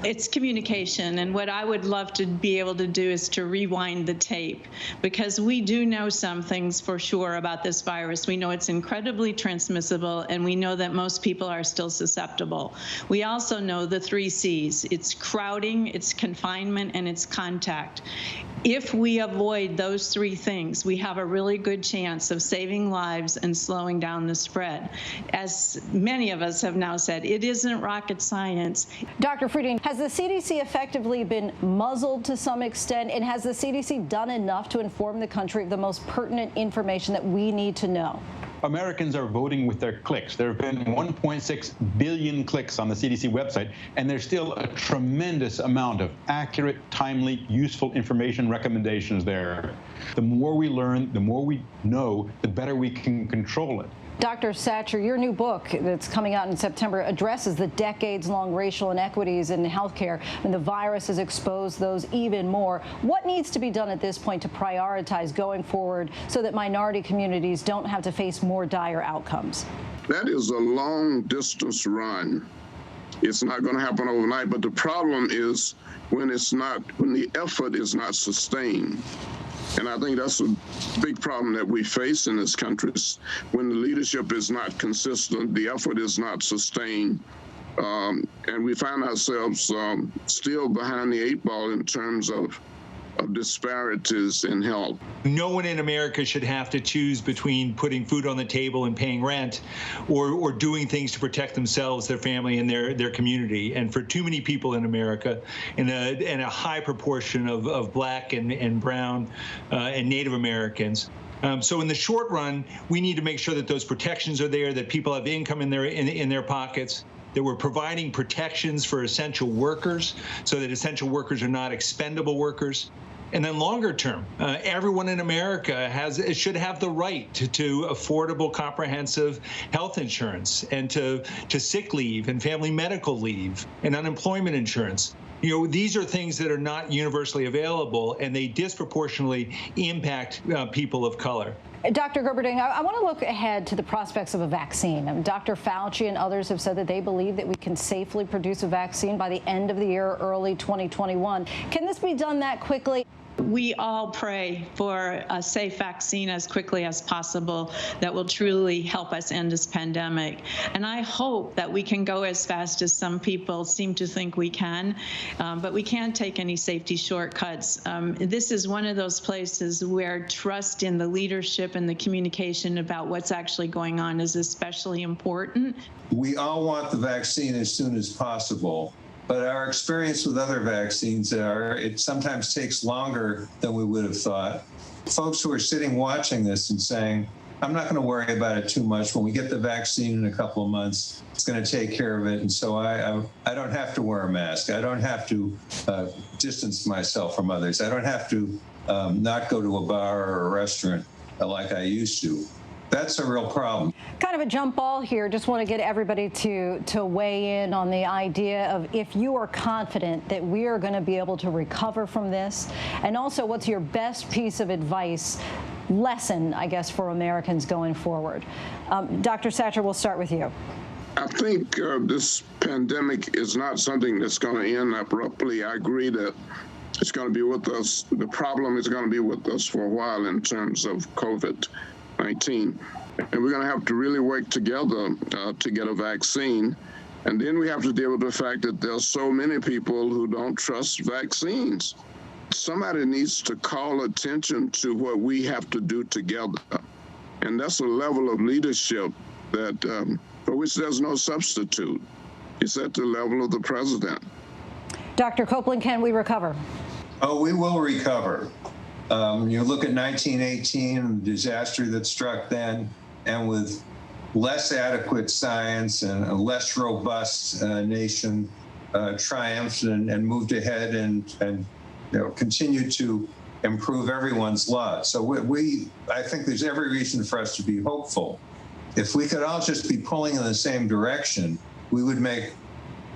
It's communication, and what I would love to be able to do is to rewind the tape, because we do know some things for sure about this virus. We know it's incredibly transmissible, and we know that most people are still susceptible. We also know the 3 C's. It's crowding, it's confinement, and it's contact. If we avoid those 3 things, we have a really good chance of saving lives and slowing down the spread. As many of us have now said, it isn't rocket science. Dr. Frieding, has the CDC effectively been muzzled to some extent, and has the CDC done enough to inform the country of the most pertinent information that we need to know? Americans are voting with their clicks. There have been 1.6 billion clicks on the CDC website, and there's still a tremendous amount of accurate, timely, useful information recommendations there. The more we learn, the more we know, the better we can control it. Dr. Satcher, your new book that's coming out in September addresses the decades-long racial inequities in healthcare, and the virus has exposed those even more. What needs to be done at this point to prioritize going forward so that minority communities don't have to face more dire outcomes? That is a long-distance run. It's not going to happen overnight, but the problem is when the effort is not sustained. And I think that's a big problem that we face in this country. When the leadership is not consistent, the effort is not sustained, and we find ourselves still behind the 8 ball in terms of disparities in health. No one in America should have to choose between putting food on the table and paying rent or doing things to protect themselves, their family, and their community. And for too many people in America, and a high proportion of Black and brown and Native Americans. So in the short run, we need to make sure that those protections are there, that people have income in their pockets, that we're providing protections for essential workers so that essential workers are not expendable workers. And then longer term, everyone in America should have the right to affordable, comprehensive health insurance and to sick leave and family medical leave and unemployment insurance. You know, these are things that are not universally available, and they disproportionately impact people of color. Dr. Gerberding, I want to look ahead to the prospects of a vaccine. Dr. Fauci and others have said that they believe that we can safely produce a vaccine by the end of the year, early 2021. Can this be done that quickly? We all pray for a safe vaccine as quickly as possible that will truly help us end this pandemic. And I hope that we can go as fast as some people seem to think we can, but we can't take any safety shortcuts. This is one of those places where trust in the leadership and the communication about what's actually going on is especially important. We all want the vaccine as soon as possible. But our experience with other vaccines it sometimes takes longer than we would have thought. Folks who are sitting watching this and saying, I'm not going to worry about it too much. When we get the vaccine in a couple of months, it's going to take care of it. And so I don't have to wear a mask. I don't have to distance myself from others. I don't have to not go to a bar or a restaurant like I used to. That's a real problem. Kind of a jump ball here. Just want to get everybody to weigh in on the idea of if you are confident that we are going to be able to recover from this, and also what's your best piece of advice lesson, I guess, for Americans going forward? Dr. Satcher, we'll start with you. I think this pandemic is not something that's going to end abruptly. I agree that it's going to be with us. The problem is going to be with us for a while in terms of COVID-19. And we're going to have to really work together to get a vaccine. And then we have to deal with the fact that there's so many people who don't trust vaccines. Somebody needs to call attention to what we have to do together. And that's a level of leadership that for which there's no substitute. It's at the level of the president. Dr. Copeland, can we recover? Oh, we will recover. You look at 1918, the disaster that struck then, and with less adequate science and a less robust nation triumphed and moved ahead and continued to improve everyone's lot. So I think there's every reason for us to be hopeful. If we could all just be pulling in the same direction, we would make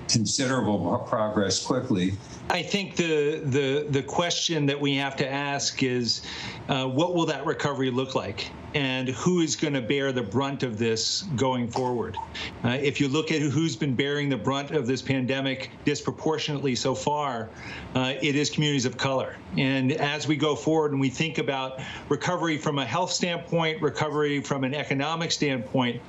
considerable progress quickly. I think the question that we have to ask is, what will that recovery look like? And who is going to bear the brunt of this going forward? If you look at who's been bearing the brunt of this pandemic disproportionately so far, it is communities of color. And as we go forward and we think about recovery from a health standpoint, recovery from an economic standpoint,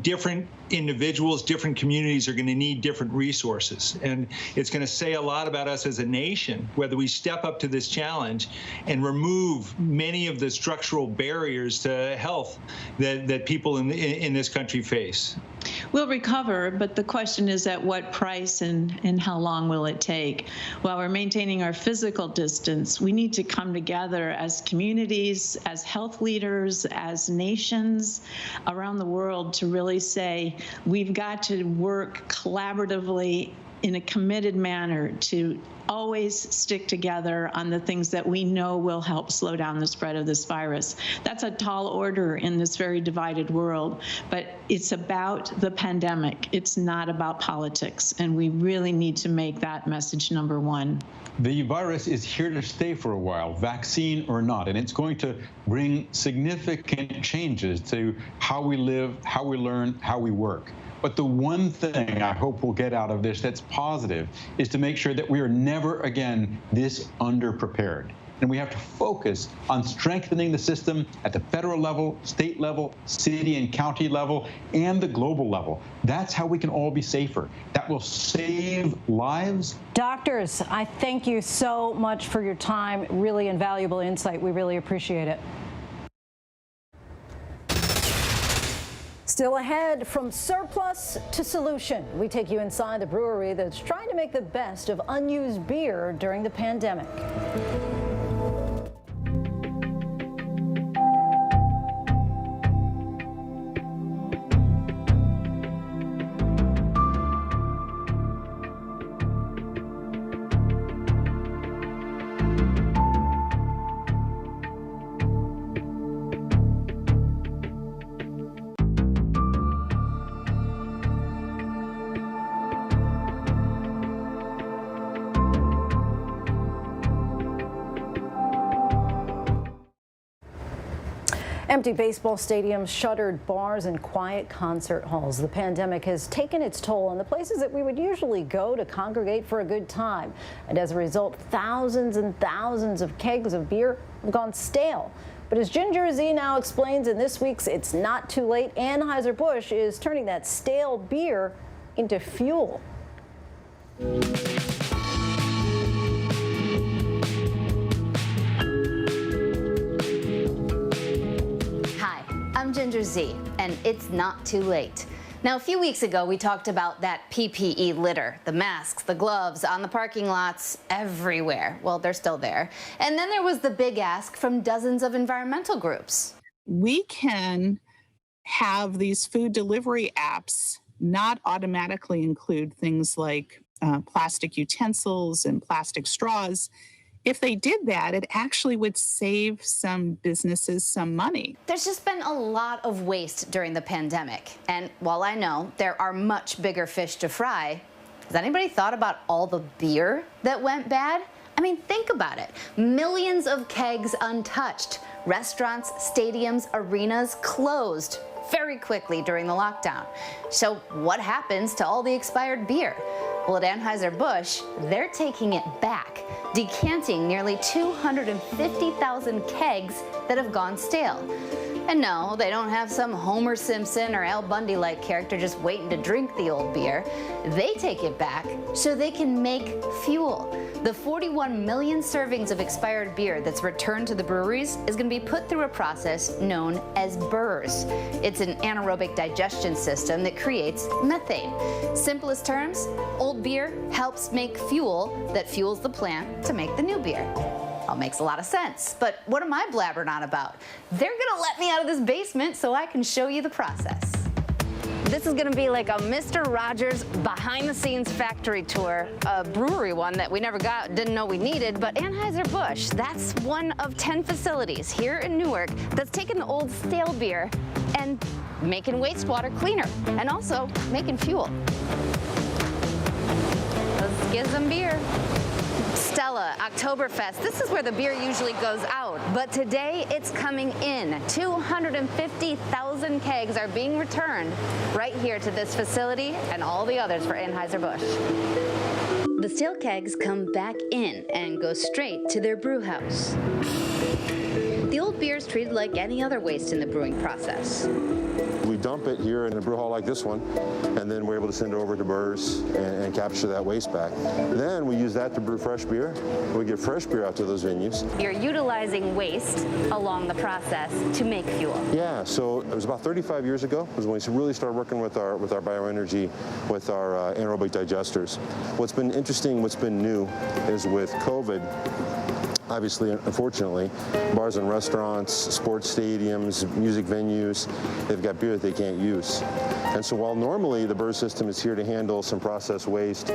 different individuals, different communities are going to need different resources. And it's going to say a lot about us as a nation, whether we step up to this challenge and remove many of the structural barriers to health that people in this country face. We'll recover, but the question is at what price and how long will it take? While we're maintaining our physical distance, we need to come together as communities, as health leaders, as nations around the world to really say we've got to work collaboratively in a committed manner to always stick together on the things that we know will help slow down the spread of this virus. That's a tall order in this very divided world, but it's about the pandemic. It's not about politics, and we really need to make that message number one. The virus is here to stay for a while, vaccine or not, and it's going to bring significant changes to how we live, how we learn, how we work. But the one thing I hope we'll get out of this that's positive is to make sure that we are never again this underprepared. And we have to focus on strengthening the system at the federal level, state level, city and county level, and the global level. That's how we can all be safer. That will save lives. Doctors, I thank you so much for your time. Really invaluable insight. We really appreciate it. Still ahead, from surplus to solution, we take you inside the brewery that's trying to make the best of unused beer during the pandemic. Empty baseball stadiums, shuttered bars, and quiet concert halls. The pandemic has taken its toll on the places that we would usually go to congregate for a good time. And as a result, thousands and thousands of kegs of beer have gone stale. But as Ginger Z now explains in this week's It's Not Too Late, Anheuser-Busch is turning that stale beer into fuel. I'm Ginger Z, and it's not too late. Now, a few weeks ago, we talked about that PPE litter, the masks, the gloves on the parking lots everywhere. Well, they're still there. And then there was the big ask from dozens of environmental groups. We can have these food delivery apps not automatically include things like plastic utensils and plastic straws. If they did that, it actually would save some businesses some money. There's just been a lot of waste during the pandemic. And while I know there are much bigger fish to fry, has anybody thought about all the beer that went bad? I mean, think about it. Millions of kegs untouched. Restaurants, stadiums, arenas closed very quickly during the lockdown. So what happens to all the expired beer? Well, at Anheuser-Busch, they're taking it back, decanting nearly 250,000 kegs that have gone stale. And no, they don't have some Homer Simpson or Al Bundy-like character just waiting to drink the old beer. They take it back so they can make fuel. The 41 million servings of expired beer that's returned to the breweries is going to be put through a process known as BERS. It's an anaerobic digestion system that creates methane. Simplest terms, old beer helps make fuel that fuels the plant to make the new beer. All makes a lot of sense, but what am I blabbering on about? They're gonna let me out of this basement so I can show you the process. This is gonna be like a Mr. Rogers behind-the-scenes factory tour, a brewery one that we never got, didn't know we needed, but Anheuser-Busch, that's one of 10 facilities here in Newark that's taking the old stale beer and making wastewater cleaner, and also making fuel. Let's get some beer. Stella, Oktoberfest, this is where the beer usually goes out, but today it's coming in. 250,000 kegs are being returned right here to this facility and all the others for Anheuser-Busch. The stale kegs come back in and go straight to their brew house. The old beer is treated like any other waste in the brewing process. We dump it here in a brew hall like this one, and then we're able to send it over to BERS and capture that waste back. Then we use that to brew fresh beer. We get fresh beer out to those venues. You're utilizing waste along the process to make fuel. Yeah, so it was about 35 years ago was when we really started working with our bioenergy, with our anaerobic digesters. What's been interesting, what's been new is with COVID, obviously, unfortunately, bars and restaurants, sports stadiums, music venues, they've got beer that they can't use. And so while normally the BERS system is here to handle some processed waste,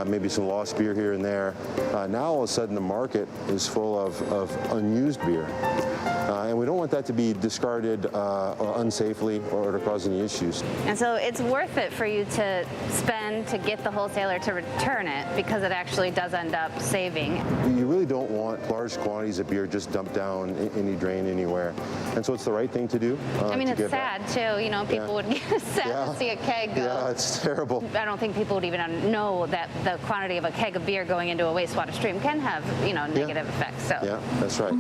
maybe some lost beer here and there, now all of a sudden the market is full of unused beer. And we don't want that to be discarded unsafely or to cause any issues. And so it's worth it for you to spend to get the wholesaler to return it because it actually does end up saving. You really don't want large quantities of beer just dumped down any drain anywhere. And so it's the right thing to do. I mean, it's sad too, you know, people would get sad to see a keg go. Yeah, it's terrible. I don't think people would even know that the quantity of a keg of beer going into a wastewater stream can have, you know, negative effects. So. Yeah, that's right.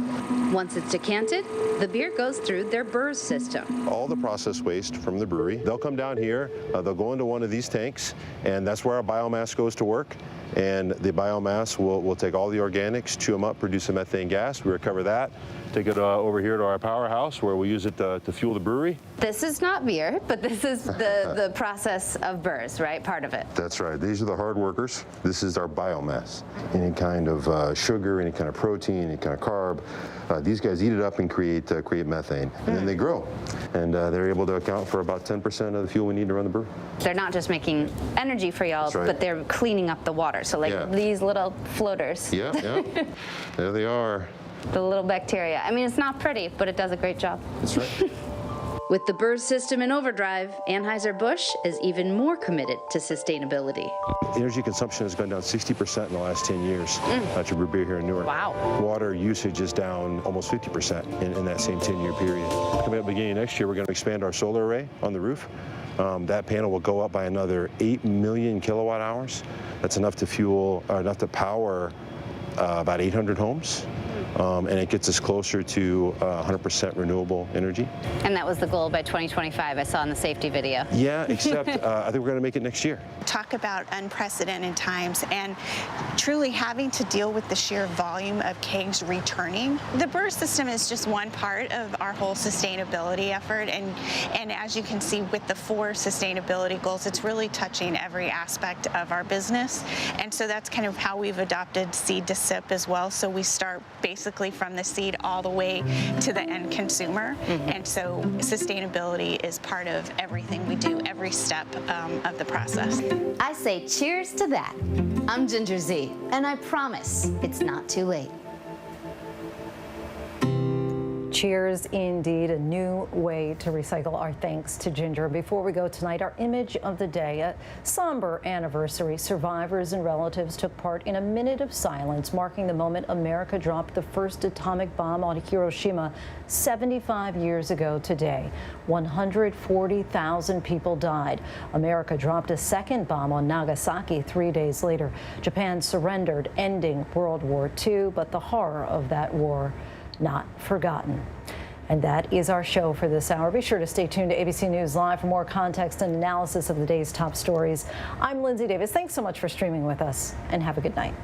Once it's decanted, the beer goes through their BERS system. All the processed waste from the brewery, they'll come down here, they'll go into one of these tanks, and that's where our biomass goes to work. And the biomass will take all the organics, chew them up, produce a methane gas. We recover that, take it over here to our powerhouse where we use it to fuel the brewery. This is not beer, but this is the process of BERS, right? Part of it. That's right. These are the hard workers. This is our biomass. Any kind of sugar, any kind of protein, any kind of carb. These guys eat it up and create methane, and then they grow. And they're able to account for about 10% of the fuel we need to run the brewery. They're not just making energy for y'all, but they're cleaning up the water. So like these little floaters. Yeah, yeah. There they are. The little bacteria. I mean, it's not pretty, but it does a great job. That's right. With the BERS system in overdrive, Anheuser-Busch is even more committed to sustainability. Energy consumption has gone down 60% in the last 10 years to brew beer here in Newark. Wow. Water usage is down almost 50% in that same 10-year period. Coming up beginning next year, we're going to expand our solar array on the roof. That panel will go up by another 8 million kilowatt hours. That's enough to fuel, or enough to power about 800 homes. And it gets us closer to 100% renewable energy. And that was the goal by 2025, I saw in the safety video. Yeah, except I think we're going to make it next year. Talk about unprecedented times and truly having to deal with the sheer volume of kegs returning. The BERS system is just one part of our whole sustainability effort. And as you can see with the 4 sustainability goals, it's really touching every aspect of our business. And so that's kind of how we've adopted seed to sip as well. So we start basically from the seed all the way to the end consumer. And so sustainability is part of everything we do, every step of the process. I say cheers to that. I'm Ginger Z, and I promise it's not too late. Cheers, indeed, a new way to recycle. Our thanks to Ginger. Before we go tonight, our image of the day, a somber anniversary. Survivors and relatives took part in a minute of silence, marking the moment America dropped the first atomic bomb on Hiroshima 75 years ago today. 140,000 people died. America dropped a second bomb on Nagasaki 3 days later. Japan surrendered, ending World War II, but the horror of that war not forgotten. And that is our show for this hour. Be sure to stay tuned to ABC News Live for more context and analysis of the day's top stories. I'm Lindsay Davis. Thanks so much for streaming with us, and have a good night.